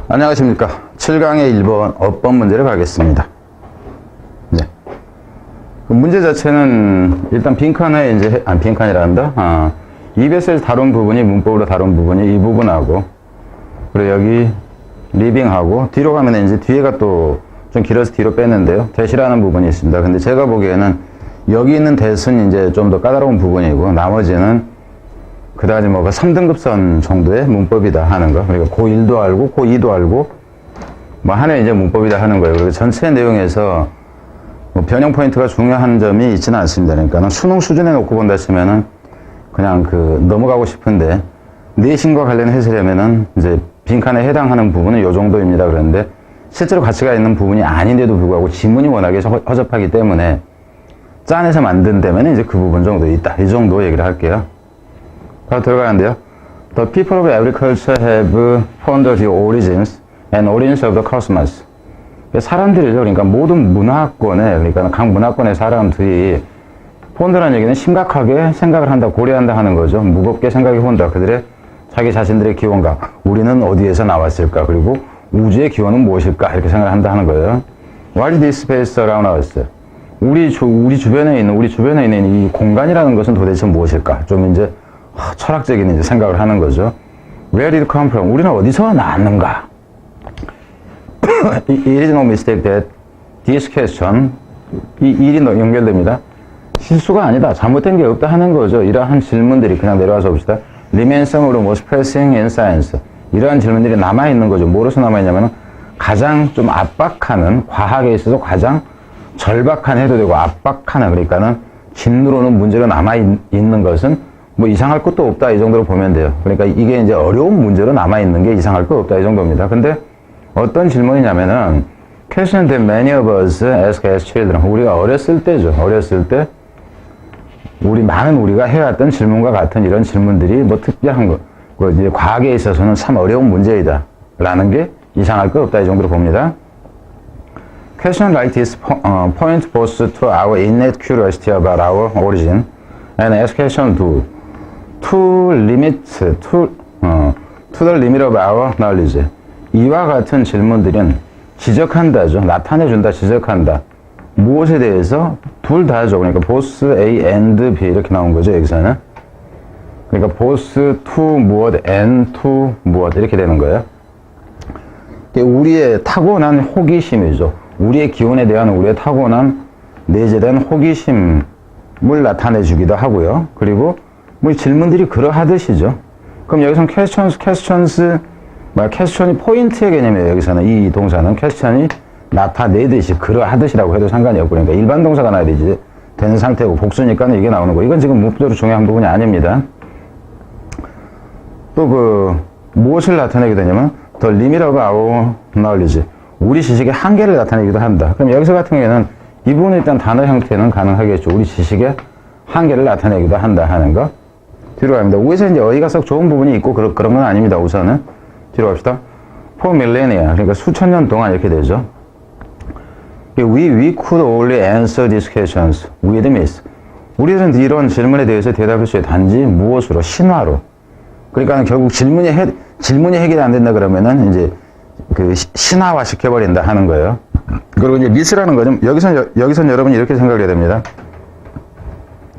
안녕하십니까. 7강의 1번 어법 문제를 가겠습니다. 네. 문제 자체는 일단 빈칸에 이제, 빈칸이란다. EBS에서 다룬 부분이 문법으로 다룬 부분이 이 부분하고, 그리고 여기 리빙하고, 뒤로 가면 이제 뒤에가 또 좀 길어서 뒤로 뺐는데요. 대시라는 부분이 있습니다. 근데 제가 보기에는 여기 있는 대는 이제 좀 더 까다로운 부분이고, 나머지는 그다지 뭐 3등급선 정도의 문법이다 하는 거. 그러니까 고1도 알고 고2도 알고 뭐 하나의 이제 문법이다 하는 거예요. 그리고 전체 내용에서 뭐 변형 포인트가 중요한 점이 있지는 않습니다. 그러니까 수능 수준에 놓고 본다 치면은 그냥 넘어가고 싶은데 내신과 관련해서려면은 이제 빈칸에 해당하는 부분은 요 정도입니다. 그런데 실제로 가치가 있는 부분이 아닌데도 불구하고 지문이 워낙에 허접하기 때문에 짠해서 만든다면 이제 그 부분 정도 있다. 이 정도 얘기를 할게요. 바로 들어가는데요. The people of agriculture have found the origins and origins of the cosmos. 사람들이죠. 그러니까 모든 문화권에, 그러니까 각 문화권의 사람들이 폰드라는 얘기는 심각하게 생각을 한다, 고려한다 하는 거죠. 무겁게 생각해 본다. 그들의 자기 자신들의 기원각, 우리는 어디에서 나왔을까, 그리고 우주의 기원은 무엇일까, 이렇게 생각을 한다 하는 거예요. What is this space around us? 우리 주변에 있는 이 공간이라는 것은 도대체 무엇일까? 좀 이제 철학적인 이제 생각을 하는 거죠. Where did it come from? 우리는 어디서 나왔는가? It is no mistake that this question, 이 일이 연결됩니다. 실수가 아니다. 잘못된 게 없다 하는 거죠. 이러한 질문들이 그냥 내려와서 봅시다. Remain some of the most pressing in science. 이러한 질문들이 남아있는 거죠. 뭐로서 남아있냐면 가장 좀 압박하는, 과학에 있어서 가장 절박한 해도 되고 압박하는, 그러니까는 진로는 문제가 남아있는 것은 뭐 이상할 것도 없다 이 정도로 보면 돼요. 그러니까 이게 이제 어려운 문제로 남아있는 게 이상할 것 없다 이 정도입니다. 근데 어떤 질문이냐면은 question that many of us ask as children. 우리가 어렸을 때죠. 어렸을 때 우리가 해왔던 질문과 같은 이런 질문들이 뭐 특별한 거, 이제 과학에 있어서는 참 어려운 문제이다 라는 게 이상할 것 없다 이 정도로 봅니다. Question like this point both to our innate curiosity about our origin and ask question to the limit of our knowledge. 이와 같은 질문들은 지적한다죠. 나타내준다, 지적한다. 무엇에 대해서? 둘 다죠. 그러니까 both A and B 이렇게 나온 거죠, 여기서는. 그러니까 both to 무엇 and to 무엇 이렇게 되는 거예요. 우리의 타고난 호기심이죠. 우리의 기운에 대한 우리의 타고난 내재된 호기심을 나타내주기도 하고요. 그리고 뭐 질문들이 그러하듯이죠. 그럼 여기서는 퀘스천이 포인트의 개념이에요. 여기서는 이 동사는 퀘스천이 나타내듯이 그러하듯이라고 해도 상관이 없고, 그러니까 일반 동사가 나야 되지 되는 상태고 복수니까 이게 나오는 거. 이건 지금 문법적으로 중요한 부분이 아닙니다. 또 무엇을 나타내게 되냐면 the limit of our knowledge. 우리 지식의 한계를 나타내기도 한다. 그럼 여기서 같은 경우에는 이 부분은 일단 단어 형태는 가능하겠죠. 우리 지식의 한계를 나타내기도 한다 하는 거. 뒤로 갑니다. 위에서 이제 어휘가 썩 좋은 부분이 있고 그런 건 아닙니다. 우선은 뒤로 갑시다. For millennia, 그러니까 수천 년 동안 이렇게 되죠. We could only answer these questions with myths. 우리는 이런 질문에 대해서 대답할 수 있어요. 단지 무엇으로? 신화로. 그러니까 결국 질문이 해결이 안 된다 그러면은 이제 신화화 시켜버린다 하는 거예요. 그리고 이제 미스라는 거는 여기선 여러분이 이렇게 생각을 해야 됩니다.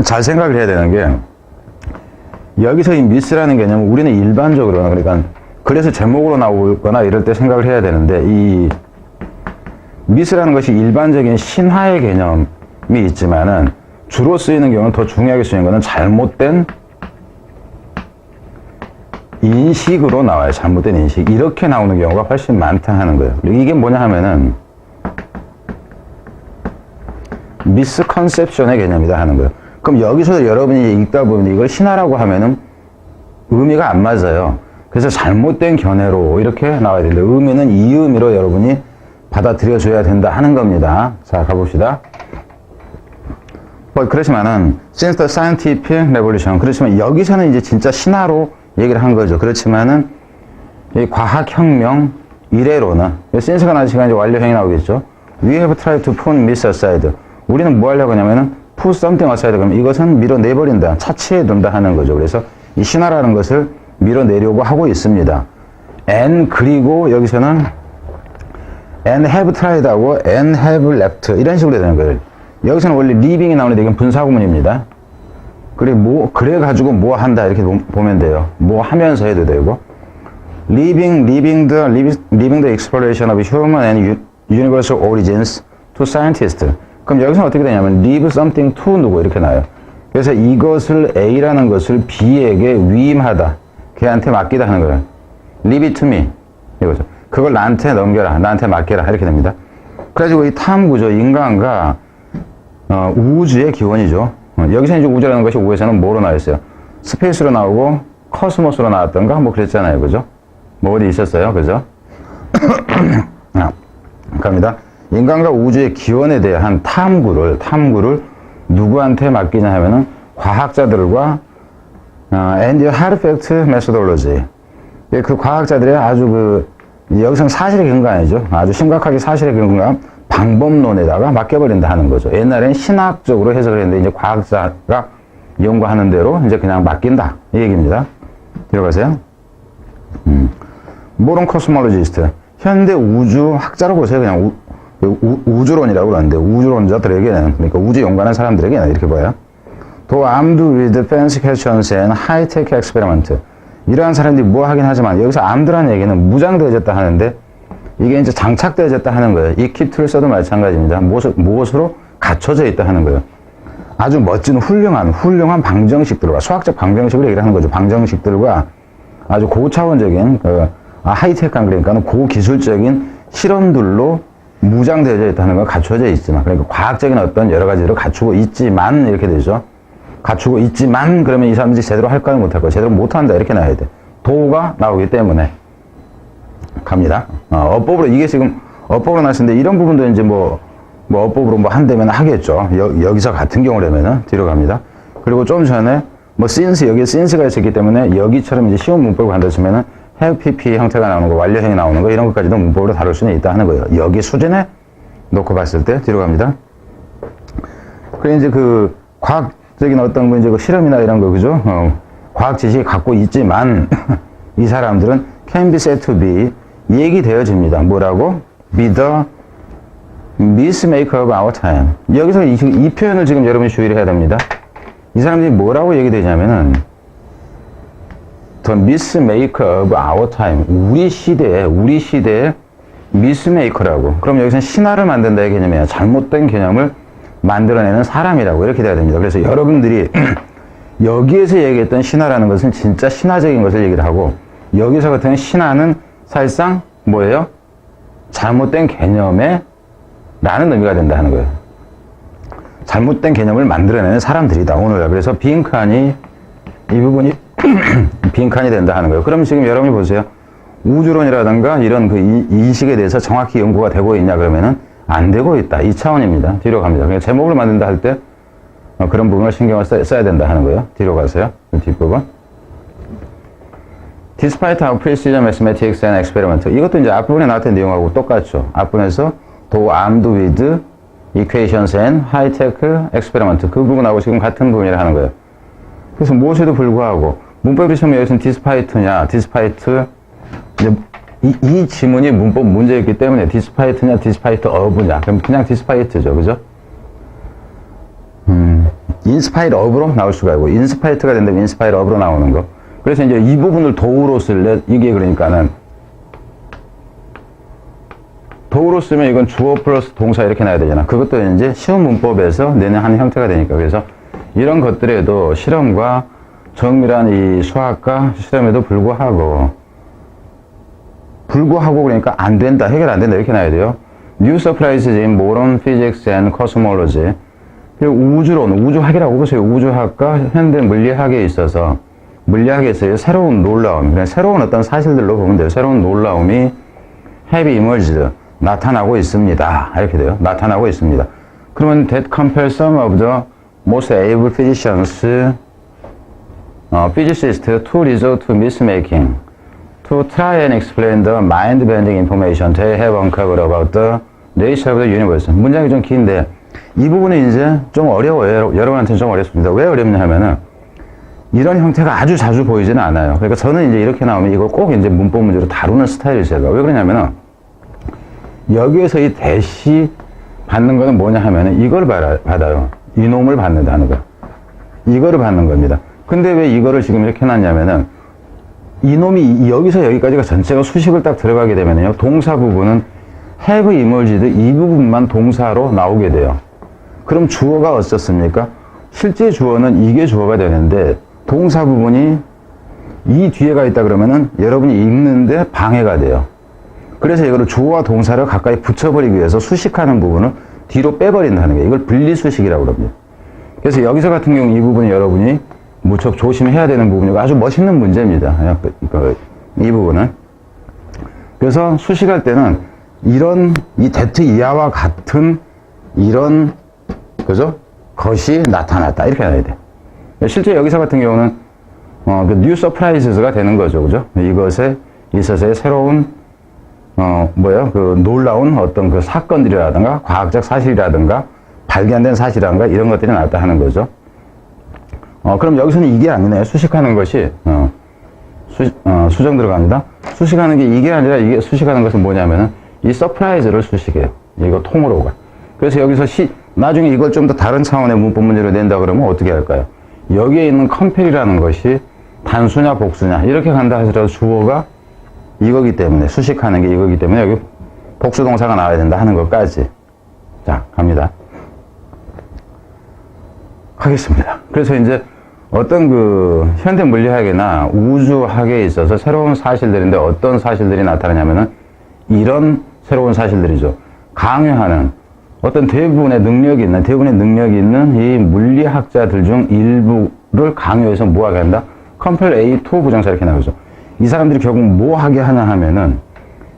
잘 생각을 해야 되는 게, 여기서 이 미스라는 개념은 우리는 일반적으로, 그러니까 그래서 제목으로 나오거나 이럴 때 생각을 해야 되는데, 이 미스라는 것이 일반적인 신화의 개념이 있지만은 주로 쓰이는 경우는 더 중요하게 쓰이는 것은 잘못된 인식으로 나와요. 잘못된 인식. 이렇게 나오는 경우가 훨씬 많다 하는 거예요. 이게 뭐냐 하면은 미스컨셉션의 개념이다 하는 거예요. 그럼 여기서 여러분이 읽다 보면 이걸 신화라고 하면은 의미가 안 맞아요. 그래서 잘못된 견해로 이렇게 나와야 된다. 의미는 이 의미로 여러분이 받아들여줘야 된다 하는 겁니다. 자, 가봅시다. 그렇지만은 since the scientific revolution, 그렇지만 여기서는 이제 진짜 신화로 얘기를 한 거죠. 그렇지만은 이 과학혁명 이래로는 since가 나온 시간에 완료형이 나오겠죠. We have tried to put myths aside. 우리는 뭐 하려고 하냐면은 put something aside. 그러면 이것은 밀어내버린다, 차치해둔다 하는 거죠. 그래서 이 신화라는 것을 밀어내려고 하고 있습니다. and 그리고 여기서는 and have tried하고 and have left 이런 식으로 되는 거예요. 여기서는 원래 leaving이 나오는데 이건 분사구문입니다. 그래가지고 뭐 한다 이렇게 보면 돼요. 뭐 하면서 해도 되고. leaving the exploration of human and universal origins to scientists. 그럼 여기서는 어떻게 되냐면 leave something to 누구 이렇게 나와요. 그래서 이것을 A라는 것을 B에게 위임하다. 걔한테 맡기다 하는 거예요. leave it to me. 이거죠. 그걸 나한테 넘겨라. 나한테 맡겨라. 이렇게 됩니다. 그래가지고 이 탐구죠. 인간과 우주의 기원이죠. 여기서 이제 우주라는 것이 우에서는 뭐로 나와 있어요? 스페이스로 나오고 코스모스로 나왔던가 뭐 그랬잖아요. 그죠? 뭐 어디 있었어요. 그죠? 갑니다. 인간과 우주의 기원에 대한 탐구를 누구한테 맡기냐 하면은 과학자들과 and the hard fact methodology. 그 과학자들의 아주 여기서는 사실에 근거가 아니죠. 아주 심각하게 사실에 근거한 방법론에다가 맡겨버린다 하는 거죠. 옛날엔 신학적으로 해석을 했는데 이제 과학자가 연구하는 대로 이제 그냥 맡긴다 이 얘기입니다. 들어가세요. 모던 코스몰로지스트 현대 우주학자로 보세요. 그냥 우주론이라고 그러는데 우주론자들에게는 그러니까 우주 연구하는 사람들에게는 이렇게 봐요. To armed with fancy questions and high-tech experiment. 이러한 사람들이 뭐 하긴 하지만 여기서 armed라는 얘기는 무장되어졌다 하는데 이게 이제 장착되어졌다 하는 거예요. 이 키트를 써도 마찬가지입니다. 무엇으로 갖춰져 있다 하는 거예요. 아주 멋진 훌륭한 방정식들과 수학적 방정식으로 얘기를 하는 거죠. 방정식들과 아주 고차원적인 하이테크한 그러니까 고기술적인 실험들로 무장되어져 있다는 건 갖춰져 있지만 그러니까 과학적인 어떤 여러 가지를 갖추고 있지만 이렇게 되죠. 갖추고 있지만 그러면 이 사람들이 제대로 할까요 못할까요? 제대로 못한다 이렇게 나와야 돼. 도가 나오기 때문에 갑니다. 어법으로 이게 지금 어법으로 나왔는데 이런 부분도 이제 뭐 어법으로 뭐 한다면 하겠죠. 여기서 같은 경우라면은 뒤로 갑니다. 그리고 좀 전에 뭐 since 여기에 since가 있었기 때문에 여기처럼 이제 쉬운 문법을 간다 치면은 have pp 형태가 나오는 거 완료형이 나오는 거 이런 것까지도 문법으로 다룰 수는 있다 하는 거예요. 여기 수준에 놓고 봤을 때 뒤로 갑니다. 그래 이제 그 과학적인 어떤 거 이제 그 실험이나 이런 거 그죠? 과학 지식이 갖고 있지만 이 사람들은 can be said to be 얘기되어집니다. 뭐라고? be the mismaker of our time. 여기서 이 표현을 지금 여러분이 주의를 해야 됩니다. 이 사람들이 뭐라고 얘기되냐면은 the mismaker of our time. 우리 시대의 mismaker라고. 그럼 여기서는 신화를 만든다의 개념이에요. 잘못된 개념을 만들어내는 사람이라고 이렇게 돼야 됩니다. 그래서 여러분들이 여기에서 얘기했던 신화라는 것은 진짜 신화적인 것을 얘기를 하고 여기서 같은 신화는 사실상 뭐예요? 잘못된 개념에 라는 의미가 된다 하는 거예요. 잘못된 개념을 만들어내는 사람들이다 오늘. 그래서 빈칸이 이 부분이 빈칸이 된다 하는 거예요. 그럼 지금 여러분이 보세요. 우주론이라든가 이런 그 인식에 대해서 정확히 연구가 되고 있냐 그러면은 안 되고 있다. 이 차원입니다. 뒤로 갑니다. 그러니까 제목을 만든다 할 때 그런 부분을 신경을 써야 된다 하는 거예요. 뒤로 가세요. 뒷부분. Despite our precision mathematics and experiment. 이것도 이제 앞부분에 나왔던 내용하고 똑같죠. 앞부분에서 though armed with equations and high-tech experiment. 그 부분하고 지금 같은 부분이라 하는 거예요. 그래서 무엇에도 불구하고 문법으로 치면 여기서는 despite냐, despite 이 지문이 문법 문제였기 때문에 despite냐, despite of냐. 그럼 그냥 despite죠. 그죠? in spite of로 나올 수가 있고 in spite가 된다면 in spite of로 나오는 거. 그래서 이제 이 부분을 do로 쓸래? 이게 그러니까는 do로 쓰면 이건 주어 플러스 동사 이렇게 나야 되잖아. 그것도 이제 시험 문법에서 내는 하는 형태가 되니까. 그래서 이런 것들에도 실험과 정밀한 이 수학과 실험에도 불구하고 그러니까 안 된다, 해결 안 된다 이렇게 나야 돼요. New surprises in modern physics and cosmology. 그리고 우주학이라고 보세요. 우주학과 현대 물리학에 있어서 새로운 놀라움, 그냥 새로운 어떤 사실들로 보면 돼요. 새로운 놀라움이 have emerged, 나타나고 있습니다. 이렇게 돼요. 나타나고 있습니다. 그러면 that compels some of the most able physicians, physicists to resort to myth-making, to try and explain the mind-bending information they have uncovered about the nature of the universe. 문장이 좀 긴데 이 부분은 이제 좀 어려워요. 여러분한테는 좀 어렵습니다. 왜 어렵냐 하면은 이런 형태가 아주 자주 보이지는 않아요. 그러니까 저는 이제 이렇게 나오면 이걸 꼭 이제 문법 문제로 다루는 스타일이 제가. 왜 그러냐면은, 여기에서 이 대시 받는 거는 뭐냐 하면은 이걸 받아요. 이놈을 받는다는 거. 이거를 받는 겁니다. 근데 왜 이거를 지금 이렇게 해놨냐면은, 이놈이 여기서 여기까지가 전체가 수식을 딱 들어가게 되면요. 동사 부분은 have emerged 이 부분만 동사로 나오게 돼요. 그럼 주어가 어떻습니까? 실제 주어는 이게 주어가 되는데, 동사 부분이 이 뒤에가 있다 그러면은 여러분이 읽는데 방해가 돼요. 그래서 이거를 주어와 동사를 가까이 붙여버리기 위해서 수식하는 부분을 뒤로 빼버린다는 거예요. 이걸 분리수식이라고 그럽니다. 그래서 여기서 같은 경우 이 부분은 여러분이 무척 조심해야 되는 부분이고 아주 멋있는 문제입니다. 이 부분은. 그래서 수식할 때는 이런 이 that 이하와 같은 이런 그죠? 것이 나타났다 이렇게 해야 돼. 실제 여기서 같은 경우는 그 new surprises가 되는 거죠, 그죠? 이것에 있어서의 새로운 그 놀라운 어떤 그 사건들이라든가 과학적 사실이라든가 발견된 사실이라든가 이런 것들이 나왔다 하는 거죠. 그럼 여기서는 이게 아니네요. 수식하는 것이 수정 들어갑니다. 수식하는 게 이게 아니라 이게 수식하는 것은 뭐냐면은 이 서프라이즈를 수식해요. 이거 통으로가. 그래서 여기서 나중에 이걸 좀 더 다른 차원의 문법 문제로 낸다 그러면 어떻게 할까요? 여기에 있는 컴펠이라는 것이 단수냐 복수냐 이렇게 간다 하더라도 주어가 이거기 때문에 수식하는 게 이거기 때문에 여기 복수 동사가 나와야 된다 하는 것까지. 자, 갑니다. 하겠습니다. 그래서 이제 어떤 그 현대 물리학이나 우주학에 있어서 새로운 사실들인데 어떤 사실들이 나타나냐면은 이런 새로운 사실들이죠. 강요하는 어떤 대부분의 능력이 있는 이 물리학자들 중 일부를 강요해서 뭐 하게 한다? 컴펠 A to 부정사 이렇게 나오죠. 이 사람들이 결국 뭐 하게 하냐 하면은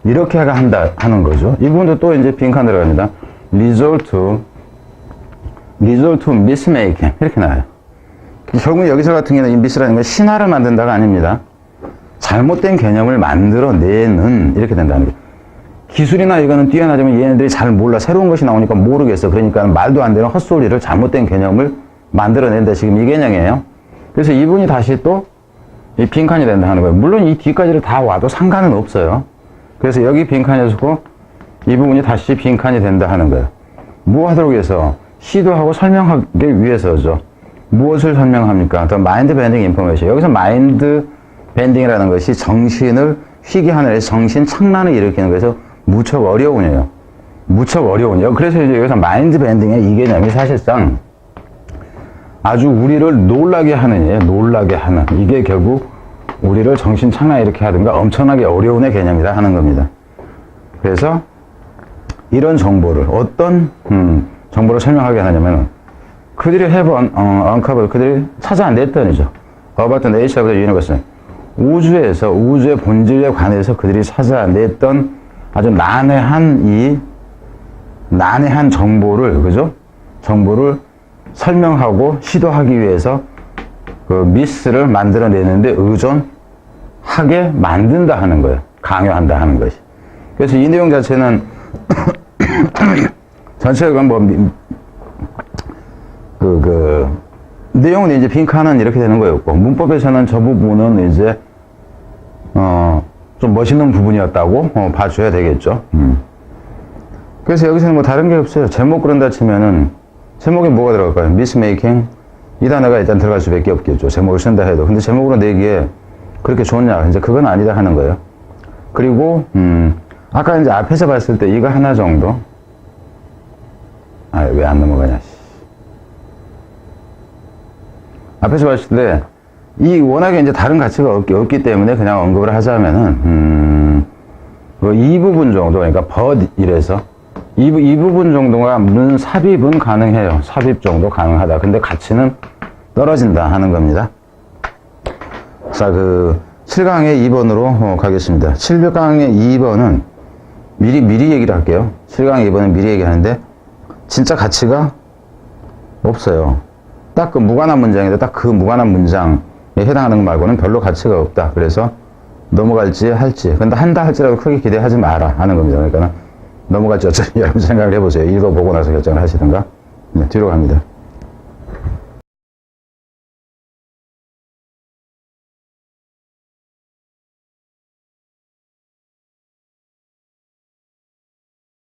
이렇게 한다 하는 거죠. 이 부분도 또 이제 빈칸 들어갑니다. result to mismaking 이렇게 나와요. 결국 여기서 같은 경우는 이 mis라는 건 신화를 만든다가 아닙니다. 잘못된 개념을 만들어내는 이렇게 된다는 거예요. 기술이나 이거는 뛰어나지만 얘네들이 잘 몰라. 새로운 것이 나오니까 모르겠어. 그러니까 말도 안 되는 헛소리를 잘못된 개념을 만들어낸다. 지금 이 개념이에요. 그래서 이분이 다시 또 이 빈칸이 된다 하는 거예요. 물론 이 뒤까지를 다 와도 상관은 없어요. 그래서 여기 빈칸에서 이 부분이 다시 빈칸이 된다 하는 거예요. 뭐 하도록 해서 시도하고 설명하기 위해서죠. 무엇을 설명합니까? 더 마인드 밴딩 인포메이션. 여기서 마인드 밴딩이라는 것이 정신을 휘게 하는 정신 착란을 일으키는 거에서 무척 어려운이에요. 무척 어려운이요. 그래서 이제 여기서 마인드 밴딩의 이 개념이 사실상 아주 우리를 놀라게 하는 예요. 놀라게 하는. 이게 결국 우리를 정신 착란 이렇게 하든가 엄청나게 어려운 개념이다 하는 겁니다. 그래서 이런 정보를 어떤 정보를 설명하게 하냐면 그들이 uncovered 그들이 찾아냈더니죠. About the nature of the universe. 우주의 본질에 관해서 그들이 찾아냈던 아주 난해한 정보를, 그죠? 정보를 설명하고 시도하기 위해서 그 미스를 만들어내는데 의존하게 만든다 하는 거예요. 강요한다 하는 것이. 그래서 이 내용 자체는 전체가 내용은 이제 빈칸은 이렇게 되는 거였고, 문법에서는 저 부분은 이제, 좀 멋있는 부분이었다고 봐줘야 되겠죠. 그래서 여기서는 뭐 다른 게 없어요. 제목 그런다 치면은, 제목에 뭐가 들어갈까요? mismaking. 이 단어가 일단 들어갈 수밖에 없겠죠. 제목을 쓴다 해도. 근데 제목으로 내기에 그렇게 좋냐? 이제 그건 아니다 하는 거예요. 그리고, 아까 이제 앞에서 봤을 때 이거 하나 정도. 왜 안 넘어가냐. 앞에서 봤을 때, 이 워낙에 이제 다른 가치가 없기 때문에 그냥 언급을 하자면은, 이 부분 정도, 그러니까 but 이래서, 이 부분 정도가 문 삽입은 가능해요. 삽입 정도 가능하다. 근데 가치는 떨어진다 하는 겁니다. 자, 7강의 2번으로 가겠습니다. 7강의 2번은 미리 얘기를 할게요. 7강의 2번은 미리 얘기하는데, 진짜 가치가 없어요. 딱 그 무관한 문장인데 딱 그 무관한 문장에 해당하는 것 말고는 별로 가치가 없다. 그래서 넘어갈지 할지. 근데 한다 할지라도 크게 기대하지 마라 하는 겁니다. 그러니까 넘어갈지 어쩌지 여러분 생각을 해보세요. 읽어보고 나서 결정을 하시든가. 네, 뒤로 갑니다.